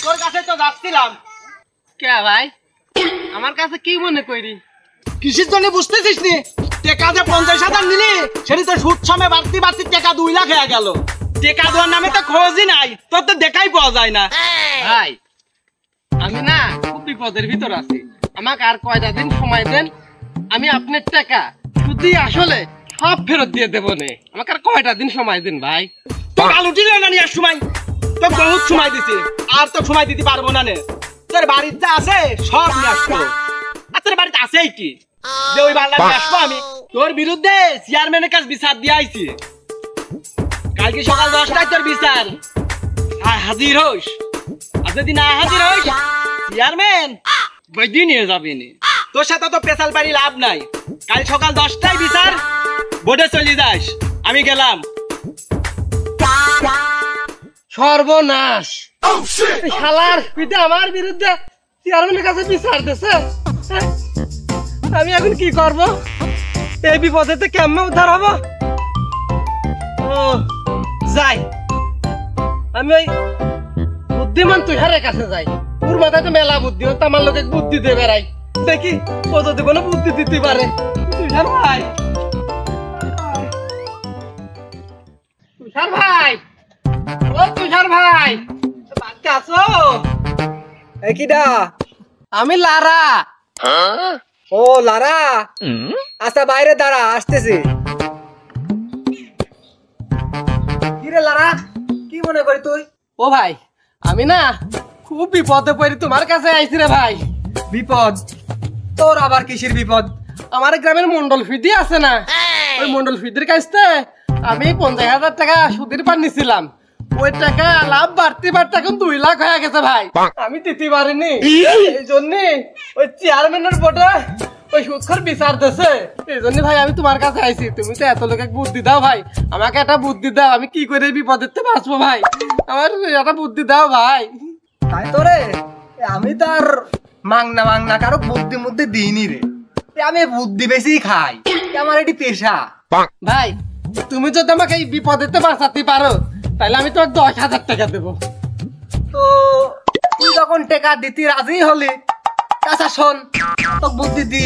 তোর কাছে তো যাচ্ছিলাম কে ভাই আমার কাছে কি মনে করি কিসের জন্য বুঝতেছিস নি টাকা যে 50,000 নিলি সেটি তো সুদ সময় বাড়তি বাড়তি টাকা 2 লাখ হয়ে গেল টাকা দেওয়ার নামে তো খোঁজই নাই তোর তো দেখাই পাওয়া যায় না ভাই আমি না খুব বিপদের ভিতর আছি আমাকে আর কয়টা দিন সময় দেন আমি আপনার টাকা সুদি আসলে সব ফেরত দিয়ে দেবো নে আমাকে আর কয়টা দিন সময় দিন ভাই তো আলু দিল না নিয়ে সময় তো বহুত সময় দিছি আর তো সময় দিতে পারবো না নে তোর বাড়িতে যা আছে সব নিয়ে আসবো আর তোর বাড়িতে আছেই কি যে ওই বাল্লা নিয়ে আসবো আমি তোর বিরুদ্ধে চেয়ারম্যানের কাছে বিচার দিয়ে আইছি কালকে সকাল 10টায় তোর বিচার আর হাজির হোস আর যদি না হাজির হোস চেয়ারম্যান বৈদি নিয়ে যাবি নি তোর সাথে তো পেশাল বাড়ি লাভ নাই কাল সকাল 10টায় বিচার বোর্ডে চলে যাস আমি গেলাম সর্বনাশ শালার পিতা আমার বিরুদ্ধে চেয়ারম্যানের কাছে বিচার দিছে আমি এখন কি করব এই বিপদেতে কেমনে উদ্ধার হব ও যাই আমি ওই বুদ্ধিমান তুষারের কাছে যাই ওর মাথায় তো মেলা বুদ্ধি ও তো আমার লোকে বুদ্ধি দিয়ে বেড়াই দেখি ও যদি কোনো বুদ্ধি দিতে পারে তুষার ভাই তুষার ভাই ও তুষার ভাই বাচ্চা আছো এই কিডা আমি লারা ও লারা আচ্ছা বাইরে দাঁড়া আসতেছি কি রে লারা কি মনে করি তুই ও ভাই আমি না খুব বিপদে পড়ি তোমার কাছে আইছি রে ভাই বিপদ তোর আবার কিসের বিপদ আমার গ্রামের মন্ডল ফিদি আছে না ওই মন্ডল ফিদির কাছে আমি 50,000 টাকা সুদের পার নিছিলাম ওই টাকা লাভ বাড়তে বাড়তে এখন 2 লাখ হয়ে গেছে ভাই আমি দিতে পারিনি এই জন্য ওই চেয়ারম্যানের বোর্ডে ওই সুদখোর বিচার দিছে এই জন্য ভাই আমি তোমার কাছে আইছি তুমি তো এত লোকে বুদ্ধি দাও ভাই আমাকে একটা বুদ্ধি দাও আমি কি করে বিপদেতে বাঁচবো ভাই আমার একটা বুদ্ধি দাও ভাই তাই তো রে আমি তো আর মাংনা কারো বুদ্ধি মধ্যে দিইনি রে আমি বুদ্ধি বেশি খাই আমার এটি পেশা ভাই তুমি যদি আমাকে এই বিপদেতে বাঁচাতে পারো তাহলে আমি তোমাকে 10,000 টাকা দেবো তো তুই যখন টাকা দিতে রাজি হলি আচ্ছা শোন তোকে বুদ্ধি দি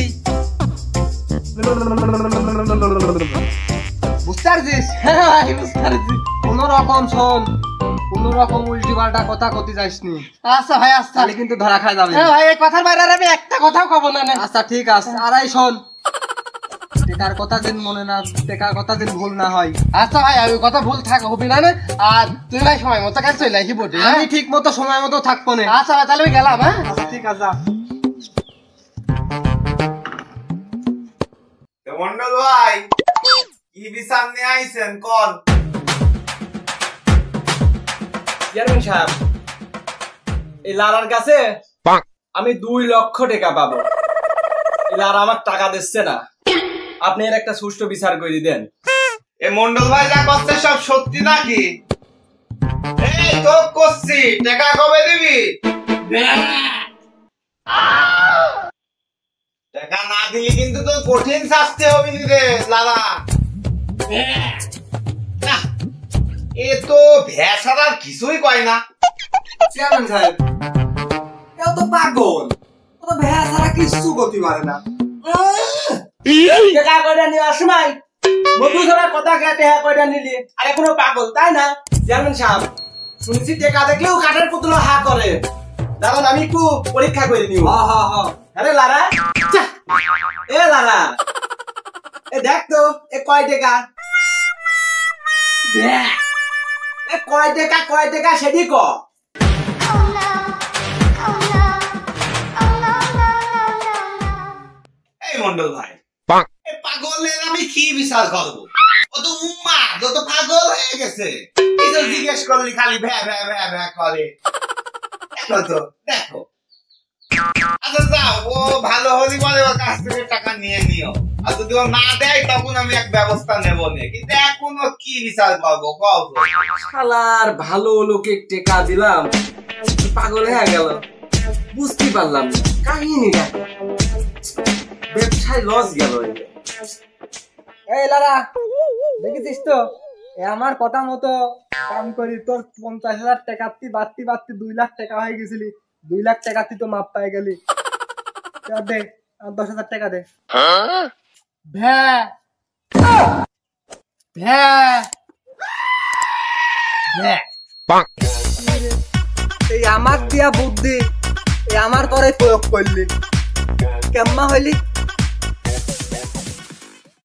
বুঝতে পারছিস হ্যাঁ ভাই বুঝতে পারছি কোন রকম শোন কোন রকম উল্টি পাল্টা কথা কতি যাসনি আচ্ছা ভাই আচ্ছা কিন্তু ধরা খাই যাবে হ্যাঁ ভাই এই কথার বাইরে আর আমি একটা কথাও কব না আচ্ছা ঠিক আছে আর এই শোন টেকার কথা দিন মনে না টেকার কথা দিন ভুল না হয় আচ্ছা ভাই আমি কথা ভুল থাক হবে না আর তুই ভাই সময় মতো কাজ চলে আসি বটে আমি ঠিক মতো সময় মতো থাকবো না আচ্ছা ভাই তাহলে আমি গেলাম হ্যাঁ আচ্ছা ঠিক আছে মন্ডল ভাই কি বিচার নিয়ে আইছেন কোন চেয়ারম্যান সাহেব এই লারার কাছে আমি 2 লক্ষ টাকা পাবো এই লারা আমার টাকা দিচ্ছে না আপনি এর একটা সুষ্ঠু বিচার করে দেন এ মন্ডল ভাই যা করছে সব সত্যি নাকি এই তো করছি টাকা কবে দিবি টাকা না দিলে কিন্তু তো কঠিন শাস্তি হবে রে লালা এ তো ভেসার কিছুই কয় না চেয়ারম্যান সাহেব এও তো পাগল ও তো ভেসারা কিছু করতে পারে না টাকা কয়টা নেওয়ার সময় মধুধরা কথা কেটে কয়টা নিলি আর এখনো পাগল তাই না চেয়ারম্যান সাহেব শুনছি টাকা দেখলেও কাঠের পুতুল হা করে দাঁড়ান আমি একটু পরীক্ষা করে নিব আরে লারা এ লারা এ দেখ তো এ কয় টাকা এ কয় টাকা সেটি ক এই মন্ডল ভাই পাগলের আমি কি বিচার করবো ও তো উম্মা যত পাগল হয়ে গেছে এই তো জিজ্ঞেস করলি খালি ভ্যা ভ্যা ভ্যা ভ্যা করে দেখো তো দেখো আচ্ছা যাও ও ভালো হলি বলে ওর কাছ থেকে টাকা নিয়ে নিও আর যদি ও না দেয় তখন আমি এক ব্যবস্থা নেব না কিন্তু এখনো কি বিচার করবো কও শালার ভালো লোকে টাকা দিলাম পাগল হয়ে গেল বুঝতে পারলাম না কাহিনীটা লস গেল এই লারা দেখেছিস তো আমার কথা মতো কাম করি তোর 50,000 টাকা বাড়তি 2 লাখ টাকা হয়ে গেছিলি 2 লাখ টাকা তুই তো মাপ পাই গেলি দে 10,000 টাকা দে ভ্যা ভ্যা ভ্যা এই আমার দিয়া বুদ্ধি এই আমার করে প্রয়োগ করলি কেমন হইলি